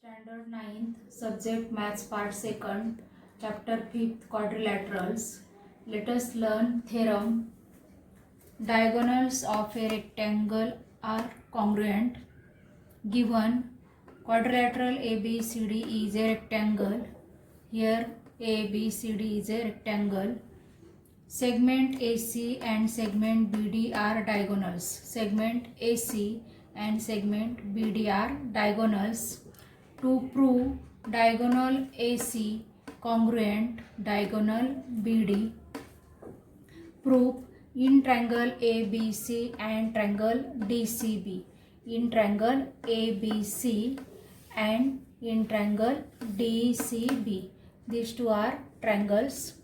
Standard 9th, Subject Maths Part 2nd, Chapter 5th, Quadrilaterals. Let us learn theorem. Diagonals of a rectangle are congruent. Given quadrilateral ABCD is a rectangle. Here ABCD is a rectangle. Segment AC and segment BD are diagonals. Segment AC and segment BD are diagonals. To prove diagonal AC congruent diagonal BD, prove in triangle ABC and triangle DCB. In triangle ABC and in triangle DCB. These two are triangles.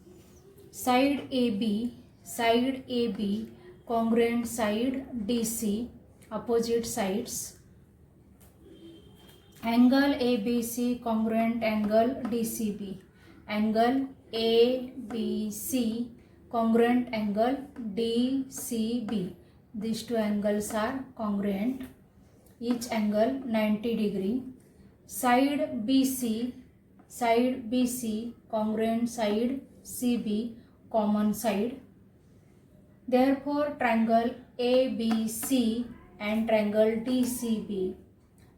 Side AB congruent side DC, opposite sides. Angle ABC congruent angle DCB. Angle ABC congruent angle DCB. These two angles are congruent. Each angle 90 degree. Side BC congruent side CB, common side. Therefore triangle ABC and triangle DCB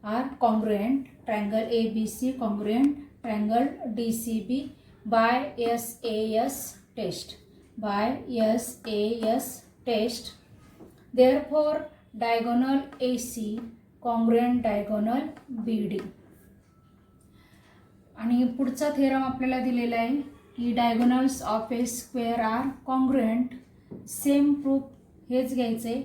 are congruent. Triangle ABC congruent triangle DCB by SAS test. By SAS test. Therefore diagonal AC congruent diagonal BD. आणि पुढचा theorem आपल्याला दिलेला आहे की diagonals of a square are congruent. Same proof हेच घ्यायचं आहे,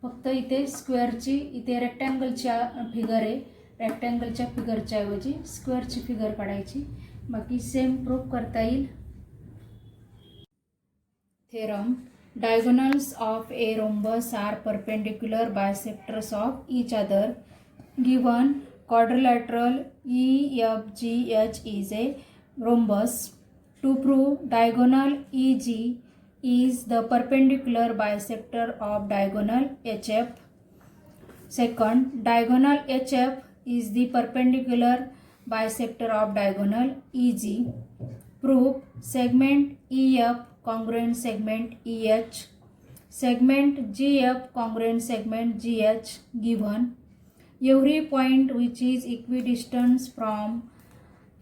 फक्त इथे स्क्वेअरची इथे रेक्टँगलची फिगर आहे, रेक्टँगलच्या फिगरच्या ऐवजी स्क्वेअरची फिगर काढायची. बाकी सेम प्रूफ करता येईल. Theorem diagonals of a rhombus are perpendicular bisectors of each other. Given quadrilateral EFGH is a rhombus. To prove diagonal EG is the perpendicular bisector of diagonal HF. Second, diagonal HF is the perpendicular bisector of diagonal EG. Prove segment EF congruent segment EH. Segment GF congruent segment GH given. Every point which is equidistant from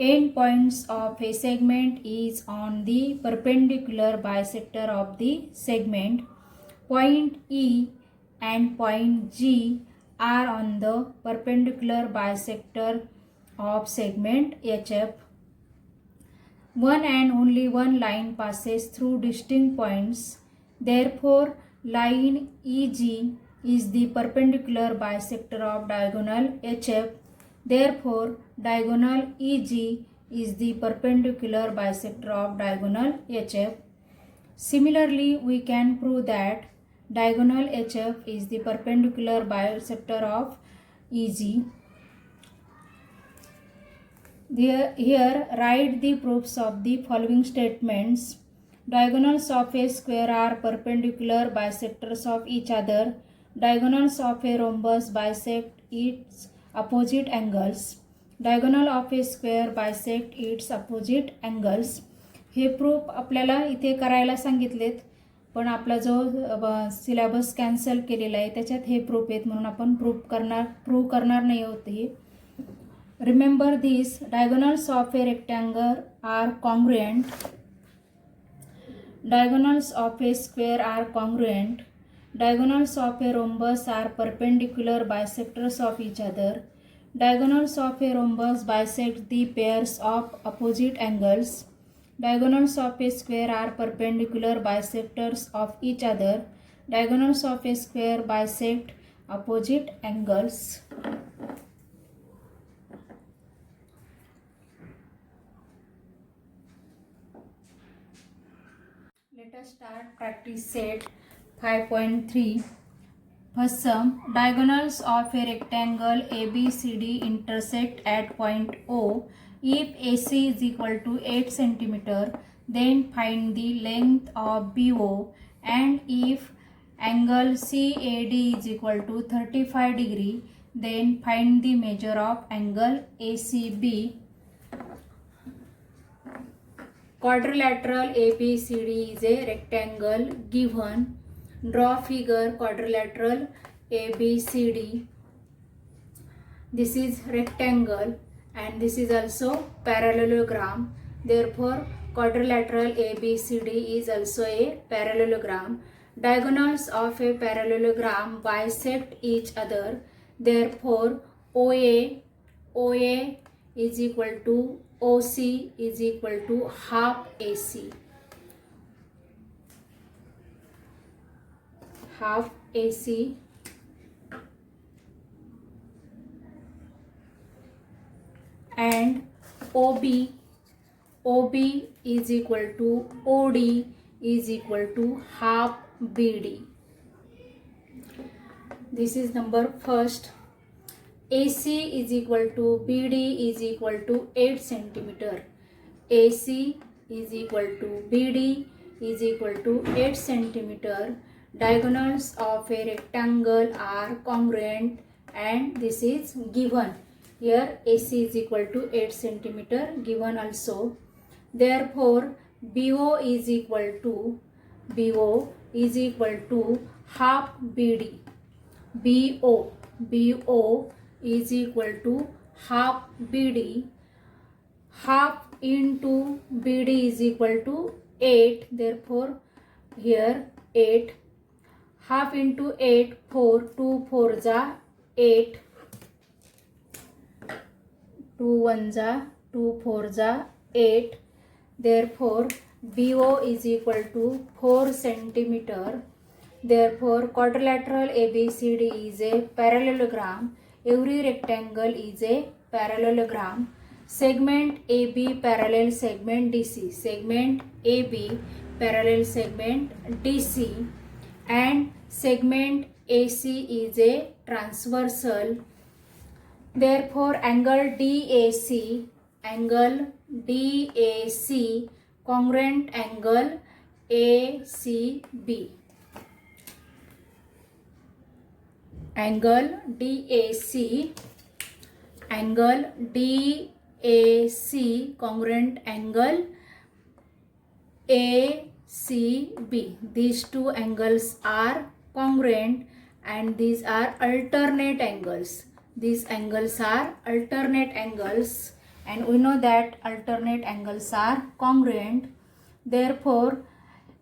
end points of a segment is on the perpendicular bisector of the segment. Point E and point G are on the perpendicular bisector of segment HF. One and only one line passes through distinct points. Therefore, line EG is the perpendicular bisector of diagonal HF. Therefore, diagonal EG is the perpendicular bisector of diagonal HF. Similarly, we can prove that diagonal HF is the perpendicular bisector of EG. Here, write the proofs of the following statements. Diagonals of a square are perpendicular bisectors of each other. Diagonals of a rhombus bisect its opposite angles. Diagonal of a square bisect its opposite angles. Hey proof आपल्याला इथे करायला सांगितलेत, पण आपला जो syllabus cancel केलेला आहे त्याच्यात हे प्रूफ आहेत म्हणून आपण प्रूव्ह करणार नाही होत. हे remember this. Diagonals of a rectangle are congruent. Diagonals of a square are congruent. Diagonals of a rhombus are perpendicular bisectors of each other. Diagonals of a rhombus bisect the pairs of opposite angles. Diagonals of a square are perpendicular bisectors of each other. Diagonals of a square bisect opposite angles. Let us start practice set 5.3. First sum. Diagonals of a rectangle ABCD intersect at point O. If AC is equal to 8 cm, then find the length of BO, and if angle CAD is equal to 35 degree, Then find the measure of angle ACB. Quadrilateral ABCD is a rectangle given. Draw figure quadrilateral ABCD. This is rectangle and this is also parallelogram. Therefore, quadrilateral ABCD is also a parallelogram. Diagonals of a parallelogram bisect each other. Therefore, OA is equal to OC is equal to half AC. Half AC and OB is equal to OD is equal to half BD. This is number first. AC is equal to BD is equal to 8 cm. AC is equal to BD is equal to 8 cm. Diagonals of a rectangle are congruent and this is given. Here AC is equal to 8 cm given also. Therefore, BO is equal to half BD. BO is equal to half BD. Half into BD is equal to 8. Therefore, here 8. Half into 8, 4. 2 4 ja 8. 2 1 ja 2 4 ja 8. Therefore, BO is equal to 4 cm. Therefore, quadrilateral ABCD is a parallelogram. Every rectangle is a parallelogram. Segment AB parallel segment DC. Segment AB parallel segment DC. And segment AC is a transversal. Therefore, angle DAC congruent angle ACB. Angle DAC congruent angle ACB. These two angles are congruent and these are alternate angles. These angles are alternate angles and we know that alternate angles are congruent. Therefore,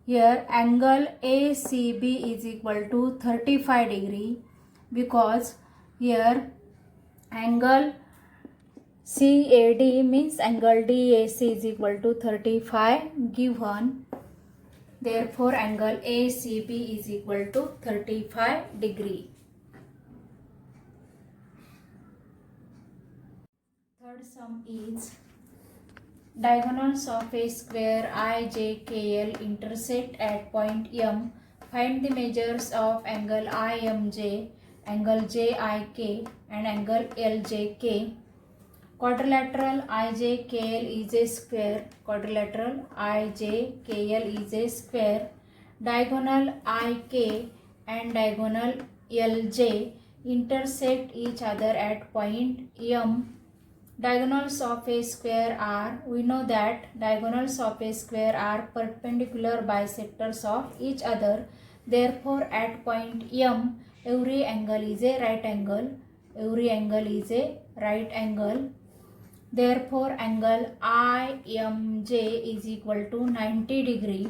here angle ACB is equal to 35 degree because here angle CAD means angle DAC is equal to 35 given. Therefore, angle ACB is equal to 35 degree. Third sum is diagonals of a square IJKL intersect at point M. Find the measures of angle IMJ, angle JIK and angle LJK. Quadrilateral IJKL is a square. Quadrilateral IJKL is a square. Diagonal IK and diagonal LJ intersect each other at point M. Diagonals of a square are, we know that diagonals of a square are perpendicular bisectors of each other. Therefore, at point M, every angle is a right angle. Every angle is a right angle. Therefore, angle IMJ is equal to 90 degree.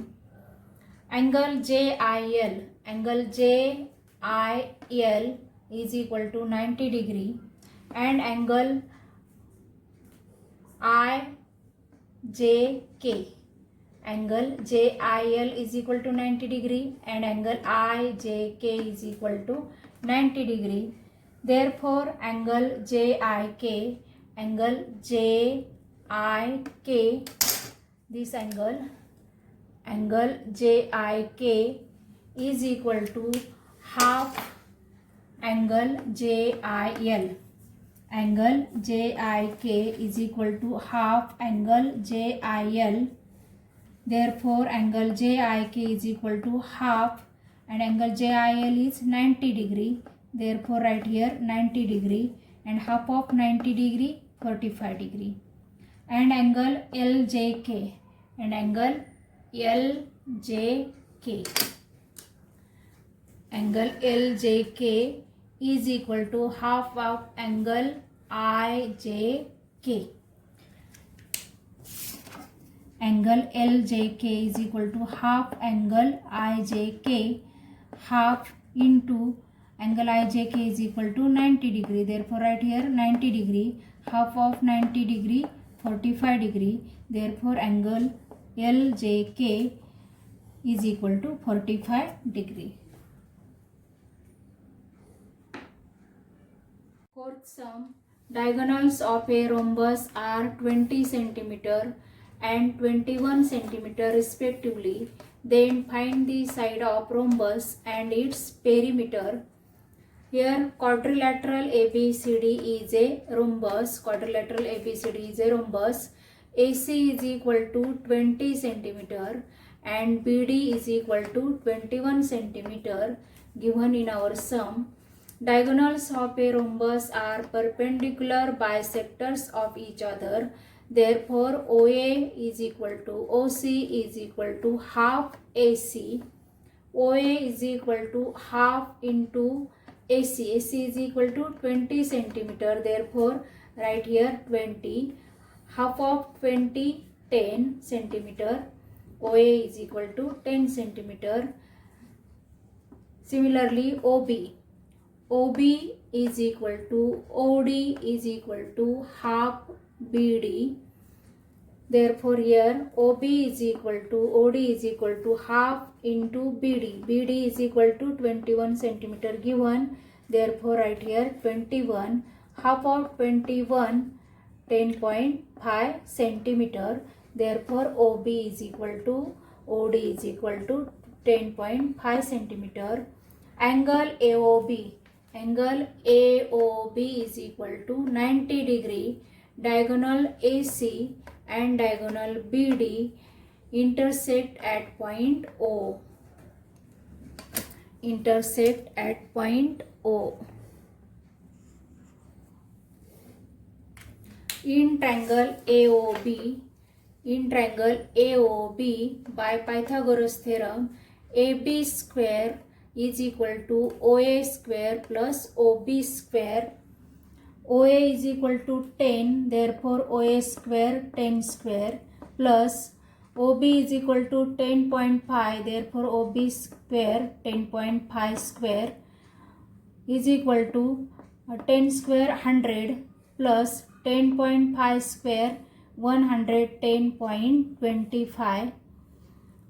Angle JIL is equal to 90 degree and angle IJK. Angle JIL is equal to 90 degree and angle IJK is equal to 90 degree. Therefore, angle JIK, this angle JIK is equal to half angle JIL. Angle JIK is equal to half angle JIL. Therefore, angle JIK is equal to half and angle JIL is 90 degree. therefore write here 90 degree, and half of 90 degree 45 degree. And angle LJK, and angle LJK, angle LJK is equal to half of angle IJK. Angle LJK is equal to half angle IJK, half into angle IJK is equal to 90 degree. Therefore write here 90 degree, half of 90 degree 45 degree. Therefore angle LJK is equal to 45 degree. Fourth sum, diagonals of a rhombus are 20 cm and 21 cm respectively. Then find the side of rhombus and its perimeter. Here quadrilateral ABCD is a rhombus. Quadrilateral ABCD is a rhombus. AC is equal to 20 cm and BD is equal to 21 cm given in our sum. Diagonals of a rhombus are perpendicular bisectors of each other. Therefore, OA is equal to OC is equal to half AC. OA is equal to half into AC. AC is equal to 20 cm. Therefore, write here 20. Half of 20, 10 cm. OA is equal to 10 cm. Similarly, OB. OB is equal to OD is equal to half BD. Therefore here OB is equal to OD is equal to half into BD. BD is equal to 21 cm given. Therefore write here 21. Half of 21, 10.5 cm. Therefore OB is equal to OD is equal to 10.5 cm. Angle AOB. Angle AOB is equal to 90 degree. Diagonal AC and diagonal BD intersect at point O. Intersect at point O. In triangle AOB, by Pythagoras theorem, AB square is equal to OA square plus OB square. OA is equal to 10, therefore OA square 10 square plus OB is equal to 10.5, therefore OB square 10.5 square is equal to 10 square 100 plus 10.5 square 110.25.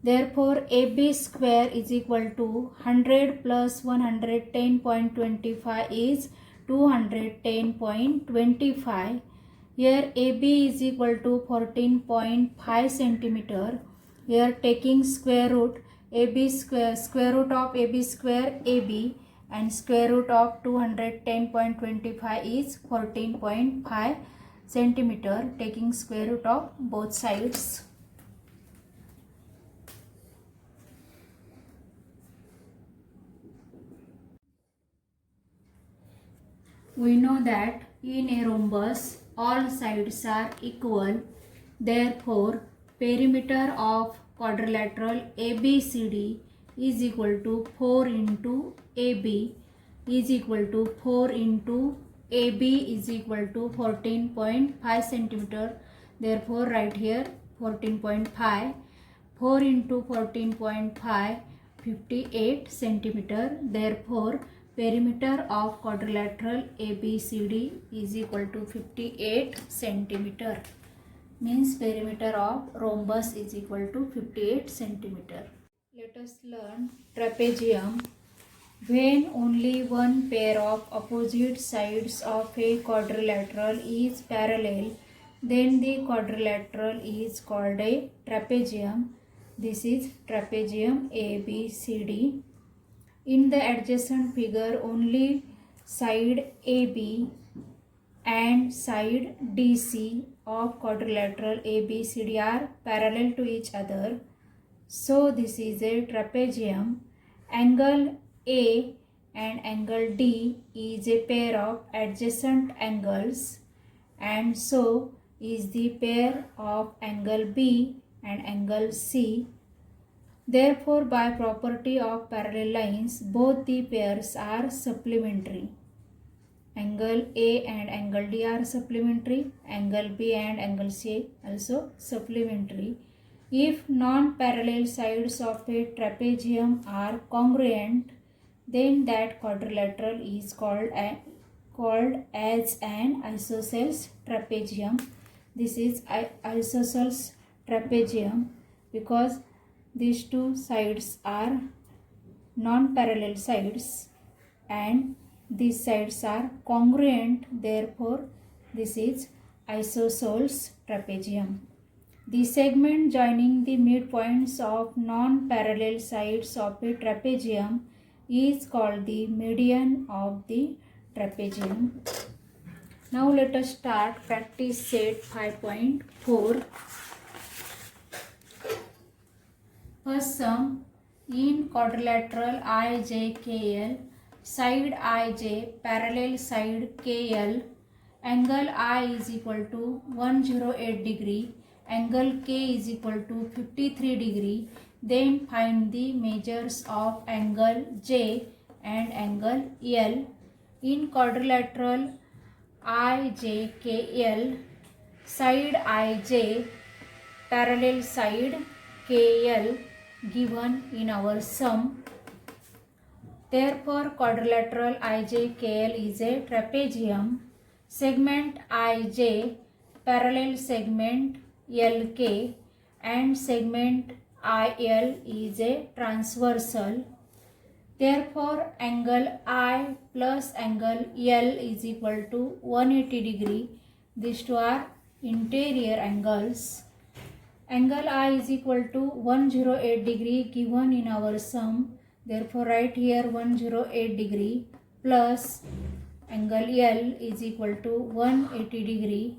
Therefore AB square is equal to 100 plus 110.25 is 210.25. Here AB is equal to 14.5 centimeter. Here taking square root AB square root of AB square AB, and square root of 210.25 is 14.5 centimeter, taking square root of both sides. We know that in a rhombus all sides are equal. Therefore, perimeter of quadrilateral ABCD is equal to 4 into AB is equal to 4 into AB is equal to 14.5 centimeter. Therefore, write here 14.5. 4 into 14.5, 58 centimeter. Therefore, perimeter of quadrilateral ABCD is equal to 58 centimeter. Means perimeter of rhombus is equal to 58 centimeter. Let us learn trapezium. When only one pair of opposite sides of a quadrilateral is parallel, then the quadrilateral is called a trapezium. This is trapezium ABCD. In the adjacent figure, only side AB and side DC of quadrilateral ABCD are parallel to each other. So this is a trapezium. Angle A and angle D is a pair of adjacent angles, and so is the pair of angle B and angle C. Therefore, by property of parallel lines, both the pairs are supplementary. Angle A and angle D are supplementary. Angle B and angle C also supplementary. If non-parallel sides of a trapezium are congruent, then that quadrilateral is called as an isosceles trapezium. This is isosceles trapezium because these two sides are non-parallel sides and these sides are congruent, therefore this is isosceles trapezium. The segment joining the midpoints of non-parallel sides of a trapezium is called the median of the trapezium. Now let us start practice set 5.4. First sum, in quadrilateral IJKL, side IJ parallel side KL, angle I is equal to 108 degree, angle K is equal to 53 degree. Then find the measures of angle J and angle L. In quadrilateral IJKL, side IJ parallel side KL given in our sum. Therefore, quadrilateral IJKL is a trapezium. Segment IJ parallel segment LK and segment IL is a transversal. Therefore, angle I plus angle L is equal to 180 degree. These two are interior angles. Angle I is equal to 108 degree given in our sum. Therefore, write here 108 degree plus angle L is equal to 180 degree.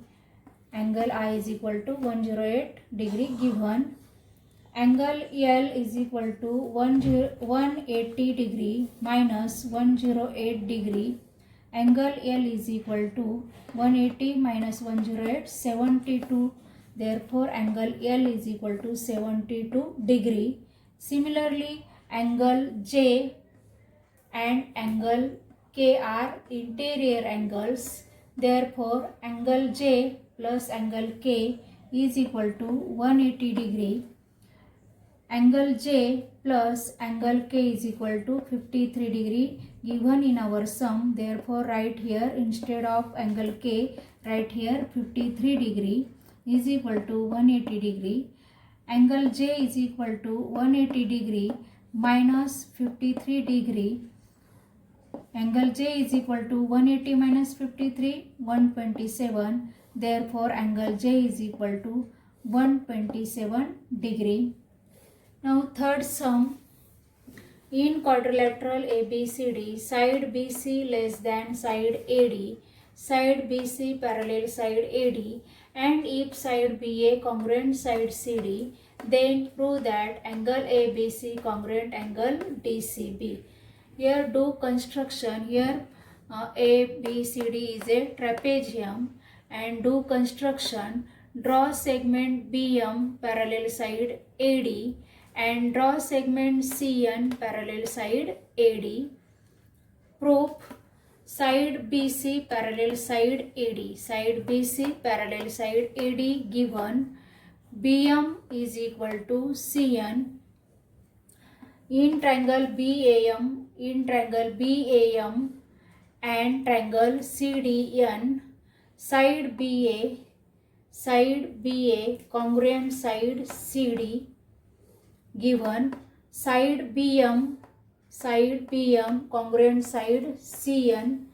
Angle I is equal to 108 degree given. Angle L is equal to 180 degree minus 108 degree. Angle L is equal to 180 minus 108, 72. Therefore, angle L is equal to 72 degree. Similarly, angle J and angle K are interior angles. Therefore, angle J plus angle K is equal to 180 degree. Angle J plus angle K is equal to 53 degree given in our sum. Therefore, write here instead of angle K, write here 53 degree is equal to 180 degree. Angle J is equal to 180 degree minus 53 degree. Angle J is equal to 180 minus 53, 127. Therefore, angle J is equal to 127 degree. Now third sum, in quadrilateral ABCD, side BC less than side AD, side BC parallel side AD, and if side BA congruent side CD, then prove that angle ABC congruent angle DCB. Here do construction. Here ABCD is a trapezium and do construction. Draw segment BM parallel side AD and draw segment CN parallel side AD. Proof, side BC parallel side AD, side BC parallel side AD given. BM is equal to CN. In triangle BAM, in triangle BAM and triangle CDN, side BA congruent side CD given. Side BM congruent side CN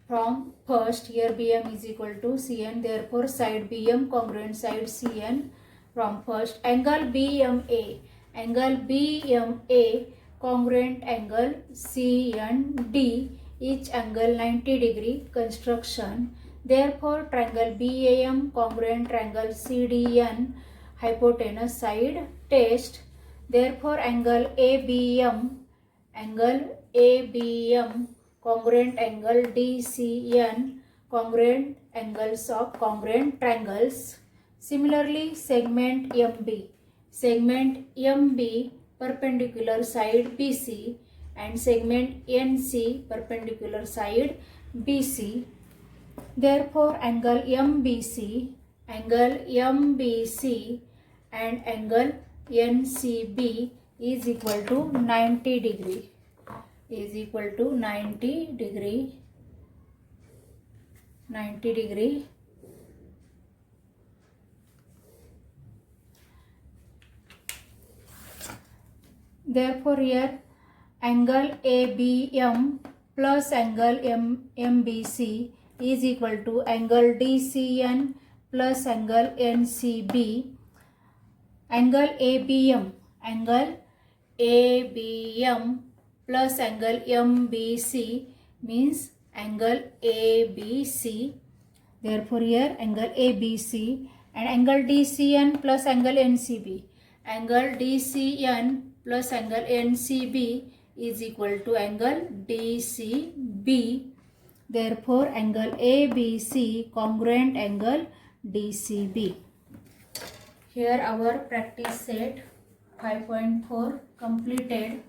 from first. Here BM is equal to CN, therefore side BM congruent side CN from first. Angle BMA congruent angle CND, each angle 90 degree construction. Therefore, triangle BAM congruent triangle CDN hypotenuse side test. Therefore, angle ABM ABM congruent angle DCN congruent angles of congruent triangles. Similarly, segment MB perpendicular side BC and segment NC perpendicular side BC. Therefore, angle MBC and angle NCB is equal to 90 degree. Is equal to 90 degree. Therefore, here angle ABM plus angle MBC is equal to angle DCN plus angle NCB. Angle ABM plus angle MBC means angle ABC. Therefore, here angle ABC and angle DCN plus angle NCB. Angle DCN plus angle NCB is equal to angle DCB. Therefore, angle ABC congruent angle DCB. Here our practice set 5.4 completed.